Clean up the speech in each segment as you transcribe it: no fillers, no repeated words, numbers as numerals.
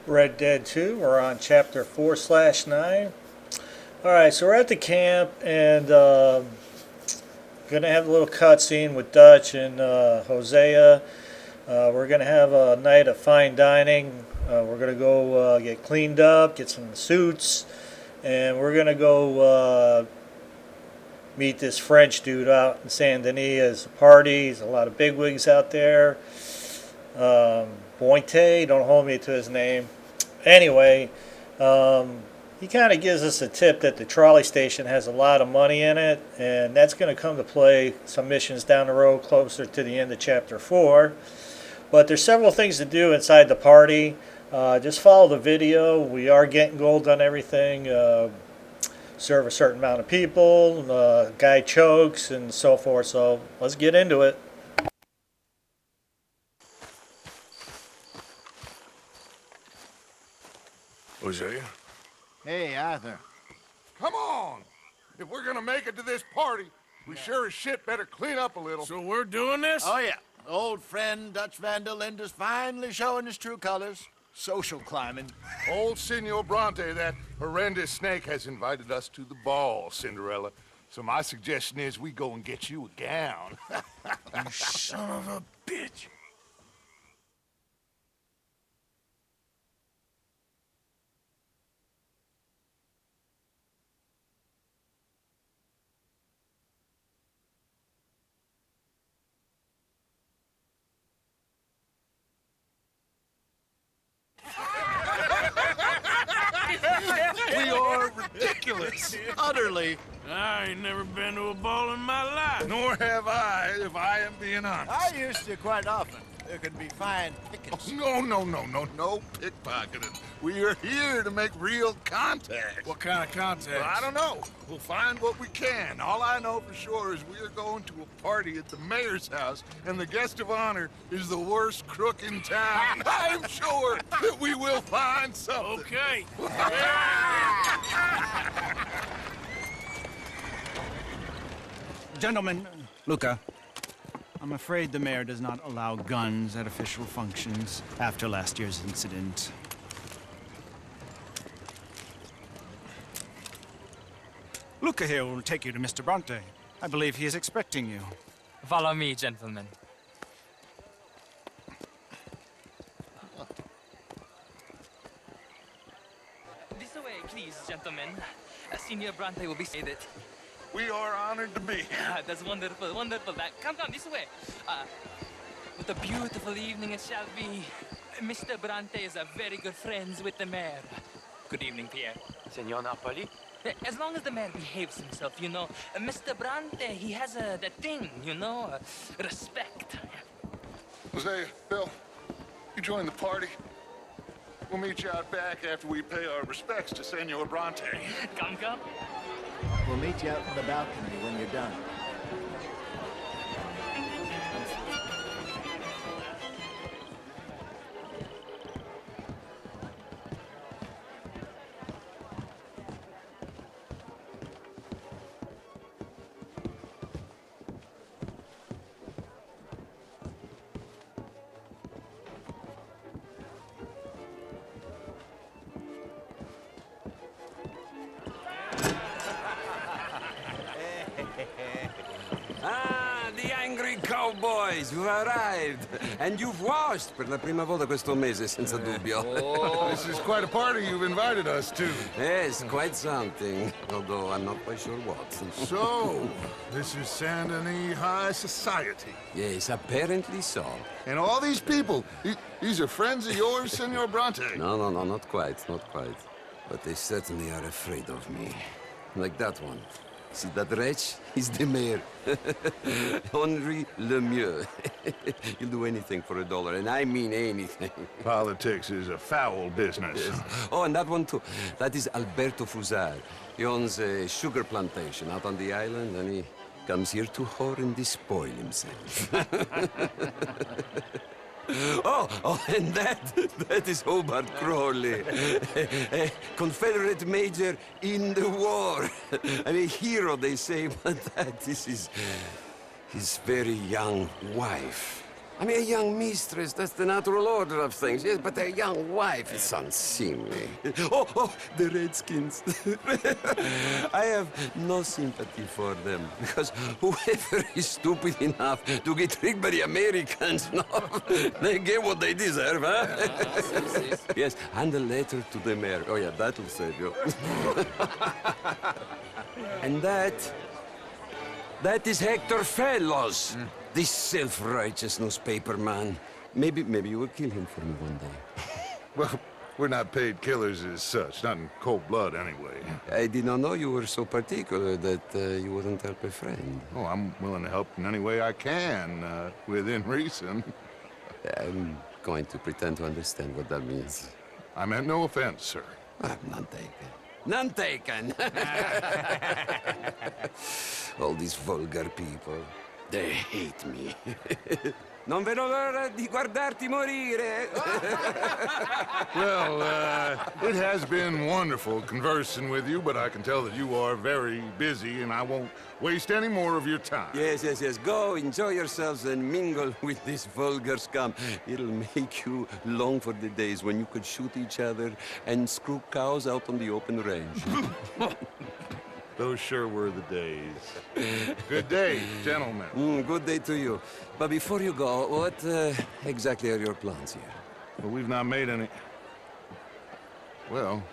Red Dead 2. We're on chapter 4/9. Alright, so we're at the camp and gonna have a little cutscene with Dutch and Hosea. We're gonna have a night of fine dining. We're gonna go get cleaned up, get some suits, and we're gonna go meet this French dude out in Saint Denis. It's a party. There's a lot of bigwigs out there. Bointe, don't hold me to his name. Anyway, he kind of gives us a tip that the trolley station has a lot of money in it, and that's going to come to play some missions down the road closer to the end of chapter 4. But there's several things to do inside the party. Just follow the video. We are getting gold on everything. Serve a certain amount of people. Guy chokes and so forth. So let's get into it. Hosea? Hey, Arthur. Come on! If we're gonna make it to this party, we sure as shit better clean up a little. So we're doing this? Oh, yeah. Old friend Dutch Van der Linde's finally showing his true colors. Social climbing. Old Senor Bronte, that horrendous snake, has invited us to the ball, Cinderella. So my suggestion is we go and get you a gown. You son of a bitch. We are ridiculous. Utterly. I ain't never been to a ball in my life. Nor have I, if I am being honest. I used to quite often. There could be fine pickets. No pickpocketing. We are here to make real contact. What kind of contact? I don't know. We'll find what we can. All I know for sure is we are going to a party at the mayor's house, and the guest of honor is the worst crook in town. I'm sure that we will find something. Okay. Gentlemen, Luca, I'm afraid the mayor does not allow guns at official functions after last year's incident. Luca here will take you to Mr. Bronte. I believe he is expecting you. Follow me, gentlemen. This way, please, gentlemen. Senior Bronte will be seated. We are honored to be here. That's wonderful, wonderful. Come, this way. What a beautiful evening it shall be. Mr. Bronte is very good friends with the mayor. Good evening, Pierre. Senor Napoli? As long as the mayor behaves himself, you know. Mr. Bronte, he has that thing, you know, respect. Hosea, Bill, you join the party. We'll meet you out back after we pay our respects to Senor Bronte. Come. We'll meet you out in the balcony when you're done. Ah, the angry cowboys, you've arrived. And you've washed per la prima volta questo mese, senza dubbio. This is quite a party you've invited us to. Yes, quite something. Although I'm not quite sure what. So, this is Saint Denis High Society. Yes, apparently so. And all these people, these are friends of yours, Senor Bronte? No, not quite. But they certainly are afraid of me. Like that one. See that wretch? He's the mayor. Henri Lemieux. He'll do anything for $1, and I mean anything. Politics is a foul business. Yes. Oh, and that one too. That is Alberto Fusar. He owns a sugar plantation out on the island, and he comes here to whore and despoil himself. Oh, and that is Hobart Crawley, a Confederate major in the war. I mean, hero, they say, but that is his very young wife. I mean, a young mistress, that's the natural order of things, yes, but a young wife is unseemly. Oh, the Redskins. I have no sympathy for them, because whoever is stupid enough to get tricked by the Americans, no, they get what they deserve, huh? Yes, and a letter to the mayor. Oh, yeah, that'll save you. And that is Hector Fellows. This self-righteous newspaper man. Maybe you will kill him for me one day. Well, we're not paid killers as such, not in cold blood anyway. I did not know you were so particular that you wouldn't help a friend. Oh, I'm willing to help in any way I can, within reason. I'm going to pretend to understand what that means. I meant no offense, sir. None taken. None taken! All these vulgar people, they hate me. Non vedo l'ora di guardarti morire. Well, it has been wonderful conversing with you, but I can tell that you are very busy, and I won't waste any more of your time. Yes. Go, enjoy yourselves, and mingle with this vulgar scum. It'll make you long for the days when you could shoot each other and screw cows out on the open range. Those sure were the days. Good day, gentlemen. Good day to you. But before you go, what exactly are your plans here? Well, we've not made any... Well,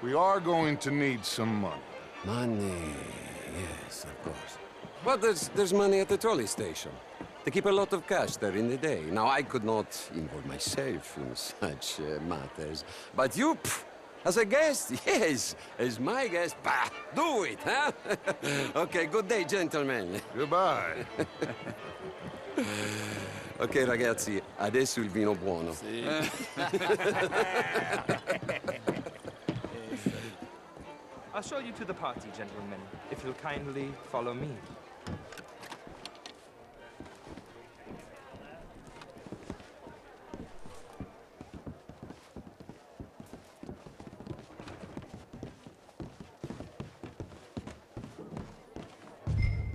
we are going to need some money. Money, yes, of course. But there's money at the trolley station. They keep a lot of cash there in the day. Now, I could not involve myself in such matters. But you, as a guest, yes, as my guest, bah, do it, huh? Okay, good day, gentlemen. Goodbye. Ok, ragazzi, adesso il vino buono. I'll show you to the party, gentlemen, if you'll kindly follow me.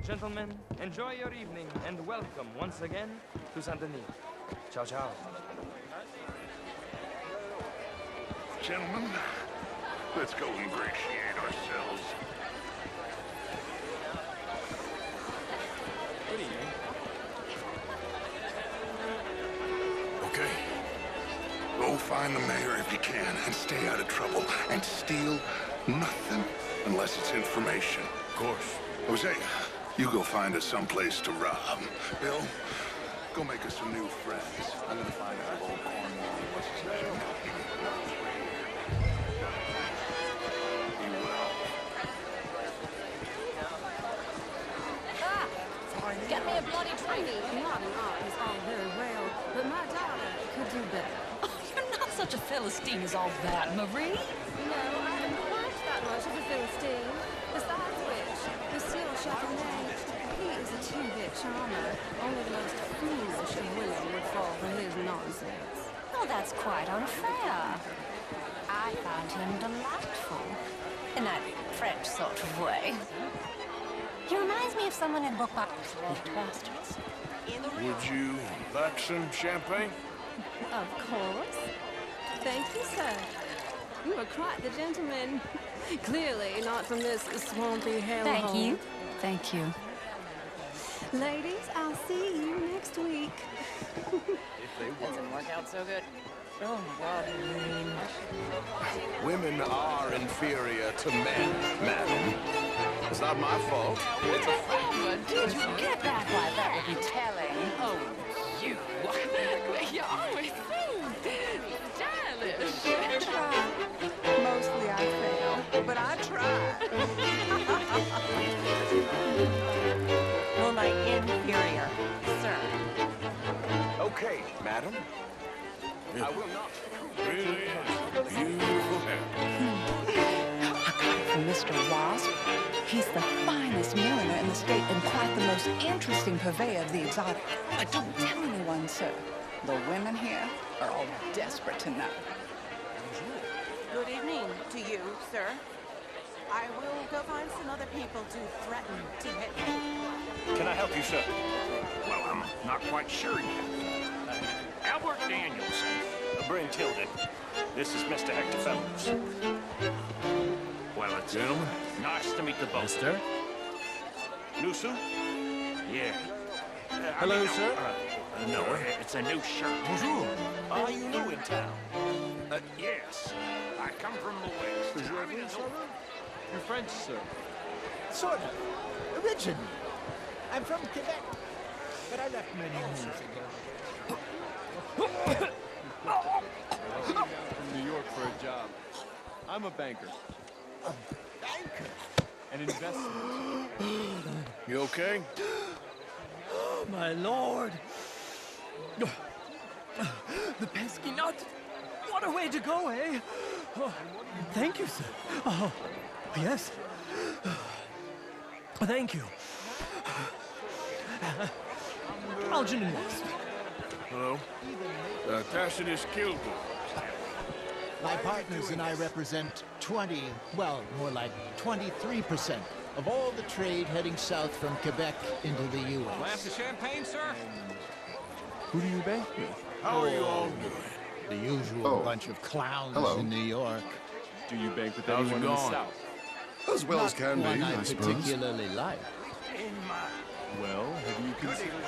Gentlemen, enjoy your evening and welcome once again to Saint Denis. Ciao, ciao. Gentlemen, let's go ingratiate ourselves. Good evening. Okay. Go find the mayor if you can and stay out of trouble. And steal nothing unless it's information. Of course. Jose, you go find us someplace to rob. Bill, go make us some new friends. I'm gonna find out if old Cornwall, what's his name? He will. Get me a bloody drink. Not an art is all very well, but my daughter could do better. Oh, you're not such a Philistine as all that, Marie. No, I am quite that much of a Philistine. Besides which, Monsieur Chardonnay, he is a two-bit charmer. Only the most foolish of women would fall for his nonsense. Oh, that's quite unfair. I found him delightful. In that French sort of way. He reminds me of someone in book by bastards. Would you like some champagne? Of course. Thank you, sir. You are quite the gentleman. Clearly not from this swampy hellhole. Thank you. Thank you. Ladies, I'll see you next week. Doesn't work out so good. Oh, my God. Women are inferior to men, madam. It's not my fault. It's a fact. But did you get back why that would be telling? Oh, you. You're always so stylish. I try. Mostly I fail, but I try. Well, my inferior, sir. Okay, madam. I will not. Really is beautiful hair. I got it from Mr. Wasp. He's the finest milliner in the state and quite the most interesting purveyor of the exotic. But don't tell anyone, sir. The women here are all desperate to know. Good evening to you, sir. I will go find some other people to threaten to hit me. Can I help you, sir? Well, I'm not quite sure yet. Albert Danielson. Bryn Gilded. This is Mr. Hector Fellows. Well, it's... Gentlemen. Nice to meet the both. Mister? Nusu? Yeah. Hello, sir. No, it's a new shirt. Bonjour. Are you new in town? Yes. I come from the west. You're French, sir. Sort of. Originally. I'm from Quebec, but I left many years ago. From New York for a job. I'm a banker. A banker? An investment. You okay? My lord! The pesky nut! What a way to go, eh? Oh, thank you, sir. Oh, yes. Thank you. Algernon West. Hello. Tacitus Gilded. My partners and I represent 20, well, more like 23% of all the trade heading south from Quebec into the U.S. Glass of champagne, sir? Who do you bank with? How are you all doing? The usual bunch of clowns in New York. Do you bank with How's it anyone in the going? South? As well as can be, One I I suppose. particularly like. Well, have you considered...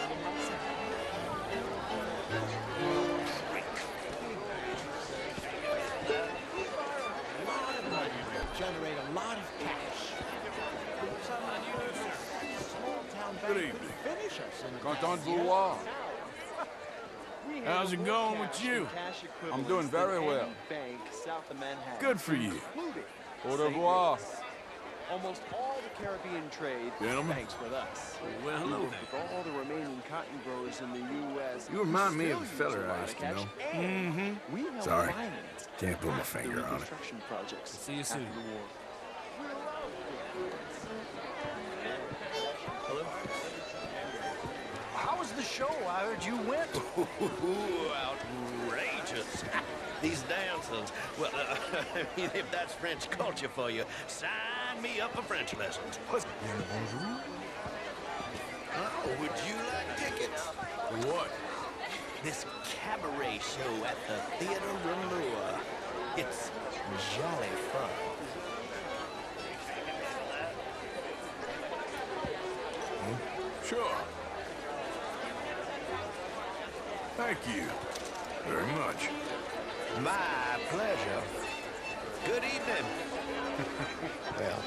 Generate a lot of cash. Good evening. Finish us in Content de voir. How's it going with you? I'm doing very well. Bank south of Manhattan. Good for you. Au revoir. Almost all the Caribbean trade Gentlemen. banks with us. Well, hello With there. all the remaining cotton growers in the U.S. You remind me of a still use feller a lot I of used to cash, know. and we help Sorry. finance Can't put my half the finger on it. reconstruction projects. See you soon. after the war. How was the show? I heard you went. Outrageous. These dances. Well, I mean, if that's French culture for you, sign me up for French lessons. Oh, would you like tickets? What? This cabaret show at the Theatre Rouleur. It's jolly fun. Sure. Thank you very much. My pleasure. Good evening. Well.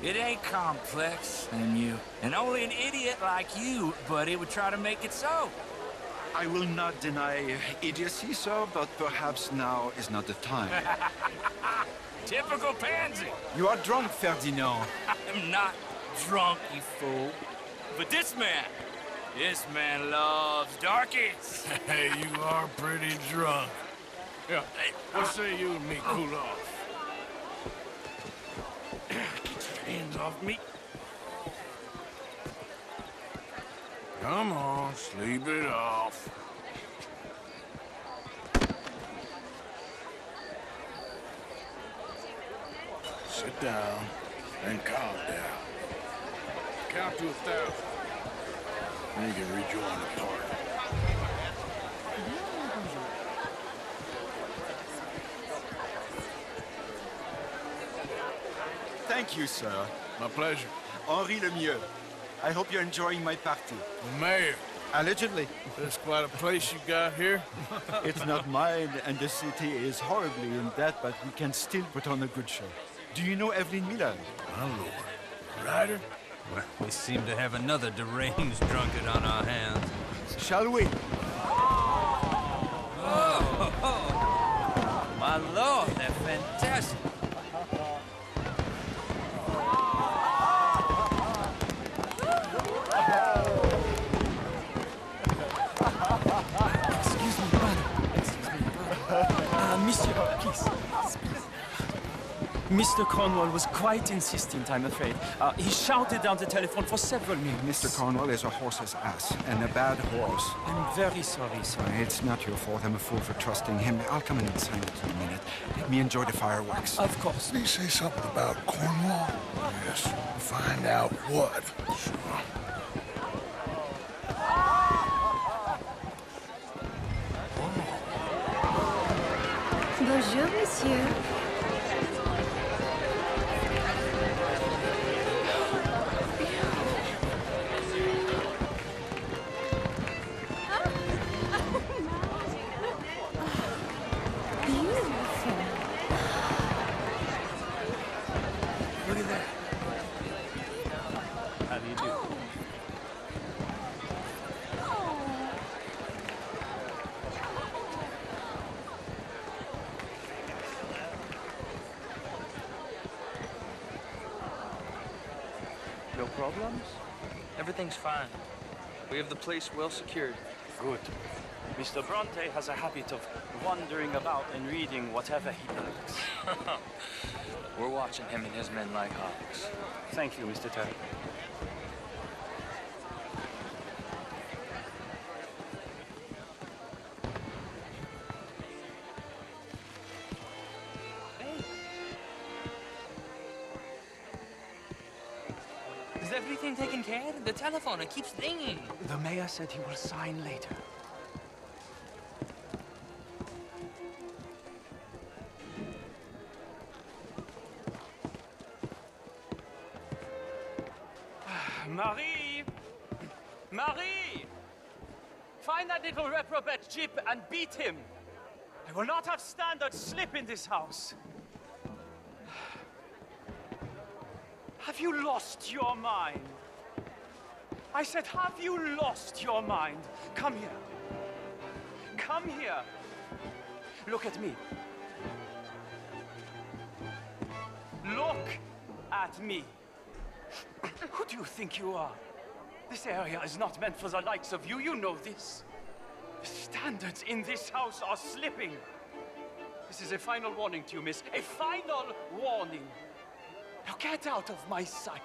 It ain't complex, and only an idiot like you, buddy, would try to make it so. I will not deny idiocy, sir, but perhaps now is not the time. Typical pansy. You are drunk, Ferdinand. I'm not drunk, you fool. But this man loves darkies. Hey, you are pretty drunk. Yeah, what say you and me cool off? Get your hands off me. Come on, sleep it off. Sit down and calm down. Count to 1,000. Then you can rejoin the party. Thank you, sir. My pleasure. Henri Lemieux. I hope you're enjoying my party. Mayor. Allegedly. That's quite a place you got here. It's not mine, and the city is horribly in debt, but we can still put on a good show. Do you know Evelyn Miller? My lord. Ryder? Well, we seem to have another deranged drunkard on our hands. Shall we? Oh, my lord, they're fantastic. Excuse me, brother. Excuse me, brother. Monsieur, please. Mr. Cornwall was quite insistent, I'm afraid. He shouted down the telephone for several minutes. Mr. Cornwall is a horse's ass, and a bad horse. I'm very sorry, sir. It's not your fault. I'm a fool for trusting him. I'll come in and sign it in a minute. Let me enjoy the fireworks. Of course. Did he say something about Cornwall? Yes. Find out what. Sure. Bonjour, monsieur. Look at that. How do you do? No problems? Everything's fine. We have the place well secured. Good. Mr. Bronte has a habit of wandering about and reading whatever he likes. We're watching him and his men like hawks. Thank you, Mr. Terry. Is everything taken care of? The telephone, it keeps ringing. The mayor said he will sign later. Marie! Marie! Find that little reprobate Jip and beat him. I will not have standards slip in this house. Have you lost your mind? I said, have you lost your mind? Come here. Come here. Look at me. Look at me. Who do you think you are? This area is not meant for the likes of you. You know this. The standards in this house are slipping. This is a final warning to you, miss. A final warning. Now get out of my sight.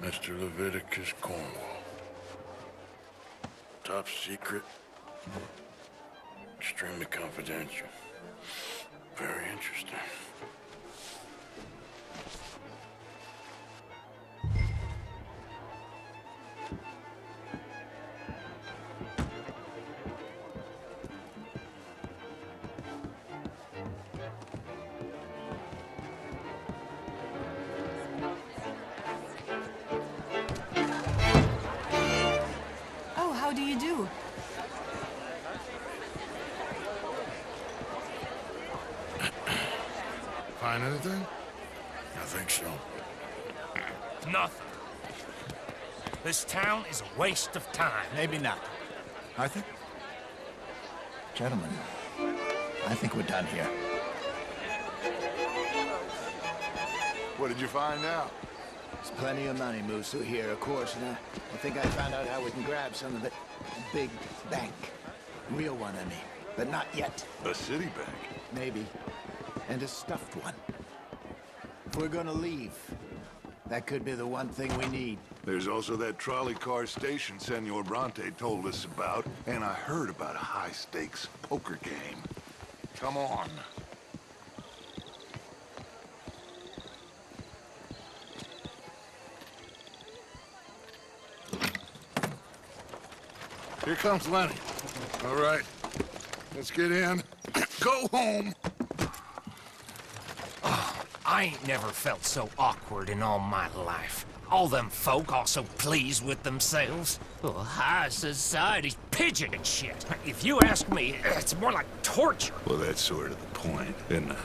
Mr. Leviticus Cornwall. Top secret. Extremely confidential. Very interesting. Oh, how do you do? Find anything? I think so. Nothing. This town is a waste of time. Maybe not. Arthur? Gentlemen, I think we're done here. What did you find out? There's plenty of money moves through here, of course, and I think I found out how we can grab some of it. A big bank. Real one, I mean. But not yet. A city bank? Maybe. And a stuffed one. If we're gonna leave, that could be the one thing we need. There's also that trolley car station Senor Bronte told us about, and I heard about a high-stakes poker game. Come on. Here comes Lenny. All right, let's get in. Go home. I ain't never felt so awkward in all my life. All them folk all so pleased with themselves. Oh, high society's pigeon and shit. If you ask me, it's more like torture. Well, that's sort of the point, isn't it?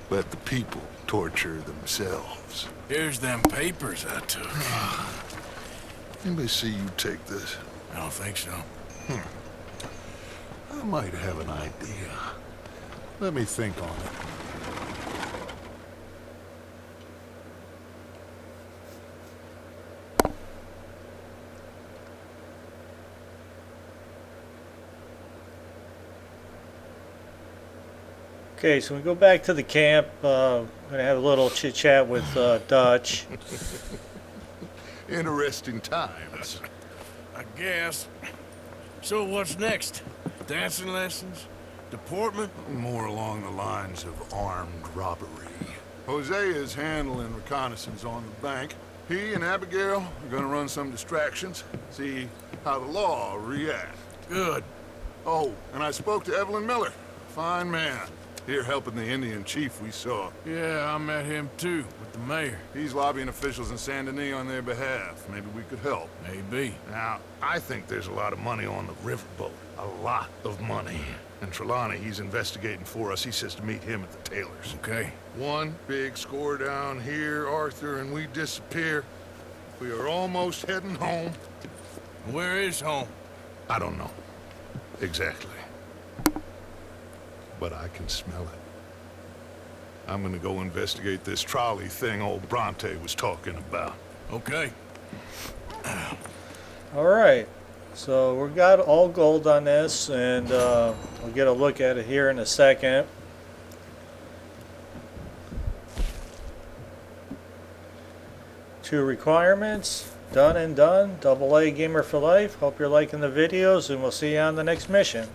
Let the people torture themselves. Here's them papers I took. Anybody see you take this? I don't think so. I might have an idea. Let me think on it. Okay, so we go back to the camp. We're gonna have a little chit chat with Dutch. Interesting times. I guess. So what's next? Dancing lessons? Deportment? More along the lines of armed robbery. Hosea is handling reconnaissance on the bank. He and Abigail are gonna run some distractions, see how the law reacts. Good. Oh, and I spoke to Evelyn Miller. Fine man. Here helping the Indian chief we saw. Yeah, I met him too, with the mayor. He's lobbying officials in Saint Denis on their behalf. Maybe we could help. Maybe. Now, I think there's a lot of money on the riverboat. A lot of money. And Trelawney, he's investigating for us. He says to meet him at the Taylor's. Okay. One big score down here, Arthur, and we disappear. We are almost heading home. Where is home? I don't know. Exactly. But I can smell it. I'm gonna go investigate this trolley thing old Bronte was talking about. Okay. Alright, so we got all gold on this, and we'll get a look at it here in a second. Two requirements, done and done. AA Gamer for Life. Hope you're liking the videos, and we'll see you on the next mission.